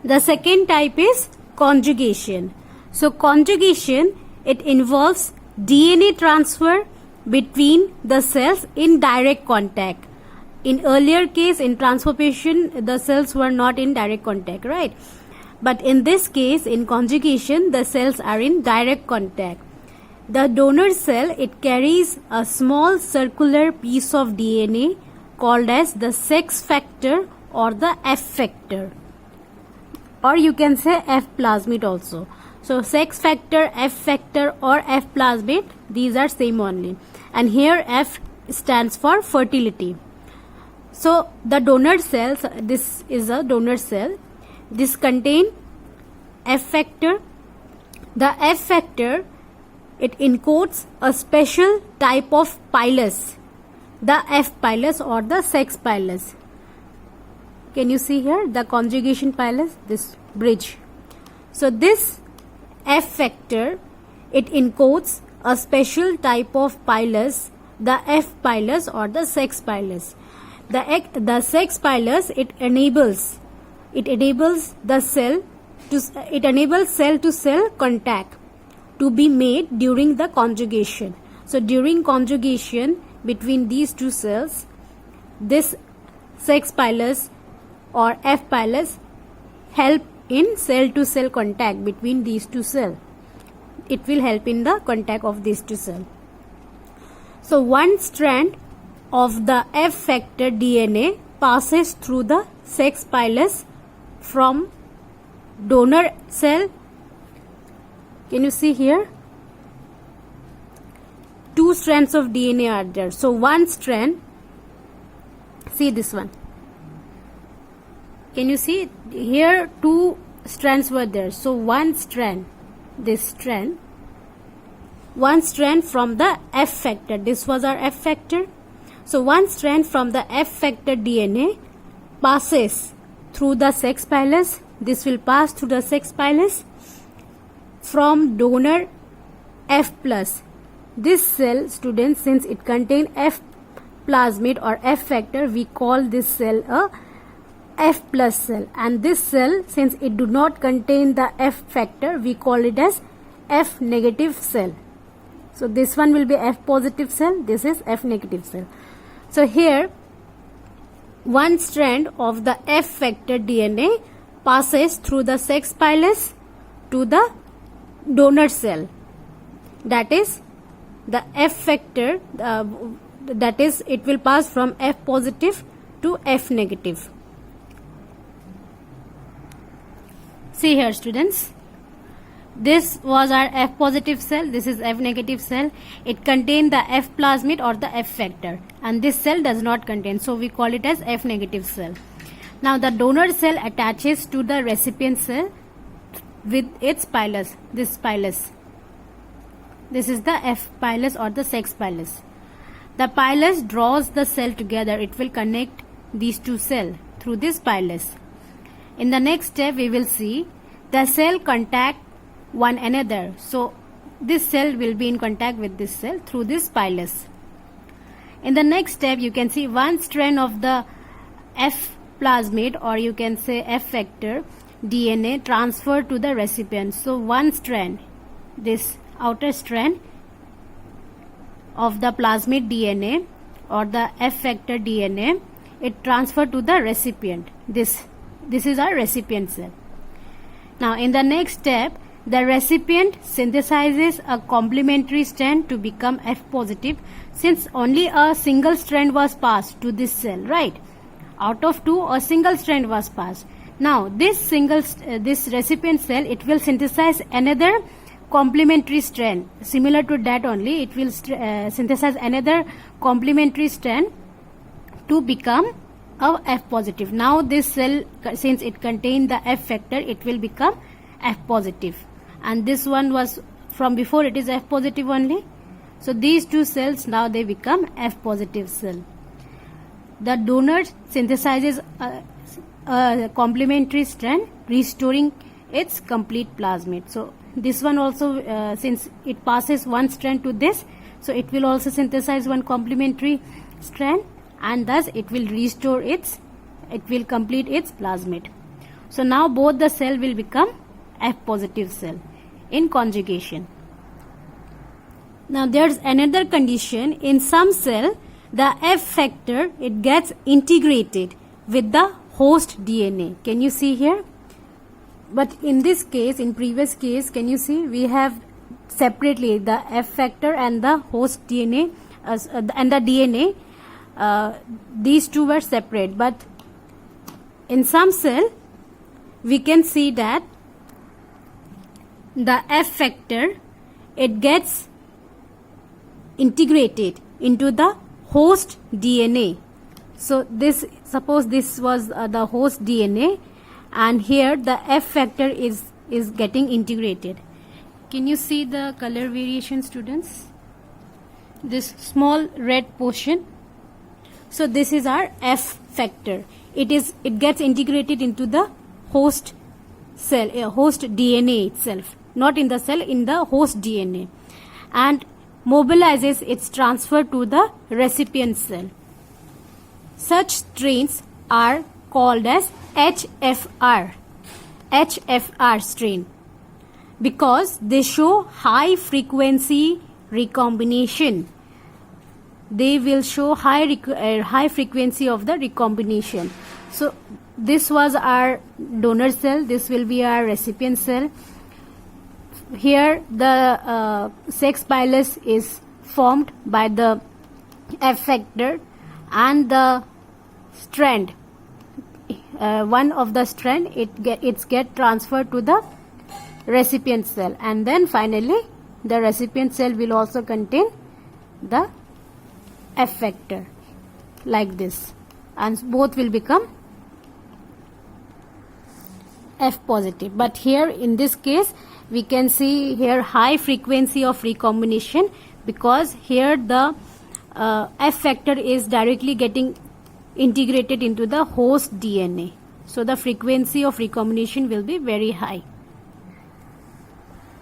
The second type is conjugation. So conjugation, it involves DNA transfer between the cells in direct contact. In earlier case, in transformation, the cells were not in direct contact, right? But in this case, in conjugation, the cells are in direct contact. The donor cell, it carries a small circular piece of DNA called as the sex factor or the F factor, or you can say F plasmid also. So sex factor, F factor or F plasmid, these are same only, and here F stands for fertility. So the donor cells, this is a donor cell, this contain F factor. The F factor, it encodes a special type of pilus, the F pilus or the sex pilus. Can you see here the conjugation pilus, this bridge? So this F factor, it encodes a special type of pilus, the F pilus or the sex pilus. The sex pilus, it enables the cell to, it enables cell to cell contact to be made during the conjugation. So during conjugation between these two cells, this sex pilus or F pilus help in cell to cell contact between these two cells. It will help in the contact of these two cells. So one strand of the F factor DNA passes through the sex pilus from donor cell. Can you see here? Two strands of DNA are there. So one strand, see this one. Can you see here two strands were there. So one strand, this strand, one strand from the F factor. This was our F factor. So one strand from the F factor DNA passes through the sex pilus. This will pass through the sex pilus from donor F plus. This cell, students, since it contains F plasmid or F factor, we call this cell a F plus cell, and this cell, since it do not contain the F factor, we call it as F negative cell. So this one will be F positive cell, this is F negative cell. So here one strand of the F factor DNA passes through the sex pilus to the donor cell, that is the F factor, that is it will pass from F positive to F negative. See here, students, this was our F positive cell, this is F negative cell. It contains the F plasmid or the F factor, and this cell does not contain, so we call it as F negative cell. Now the donor cell attaches to the recipient cell with its pilus, this pilus. This is the F pilus or the sex pilus. The pilus draws the cell together. It will connect these two cells through this pilus. In the next step, we will see the cell contact one another. So this cell will be in contact with this cell through this pilus. In the next step, you can see one strand of the F plasmid, or you can say F factor DNA, transferred to the recipient. So one strand, this outer strand of the plasmid DNA or the F factor DNA, it transferred to the recipient. This is our recipient cell. Now in the next step, the recipient synthesizes a complementary strand to become F positive, since only a single strand was passed to this cell, right? Out of two, a single strand was passed. Now this recipient cell, it will synthesize another complementary strand similar to that only. It will synthesize another complementary strand to become a F positive. Now this cell, since it contains the F factor, it will become F positive, and this one was from before, it is F positive only. So these two cells, now they become F positive cell. The donor synthesizes a complementary strand, restoring its complete plasmid. So this one also, since it passes one strand to this, so it will also synthesize one complementary strand, and thus it will restore its, it will complete its plasmid. So now both the cell will become F positive cell in conjugation. Now there's another condition. In some cell, the F factor, it gets integrated with the host DNA. Can you see here? But in this case, in previous case, can you see we have separately the F factor and the host DNA and the DNA. These two were separate, but in some cell we can see that the F factor, it gets integrated into the host DNA. So this, suppose this was the host DNA, and here the F factor is getting integrated. Can you see the color variation, students? This small red portion. So this is our F factor. It gets integrated into the host cell, host DNA itself, not in the cell, in the host DNA, and mobilizes its transfer to the recipient cell. Such strains are called as HFR strain, because they show high frequency recombination. They will show high frequency of the recombination. So this was our donor cell, this will be our recipient cell. Here the sex pilus is formed by the F factor, and the strand, one of the strand, it's get transferred to the recipient cell, and then finally the recipient cell will also contain the F factor like this, and both will become F positive. But here in this case we can see here high frequency of recombination, because here the F factor is directly getting integrated into the host DNA. So the frequency of recombination will be very high.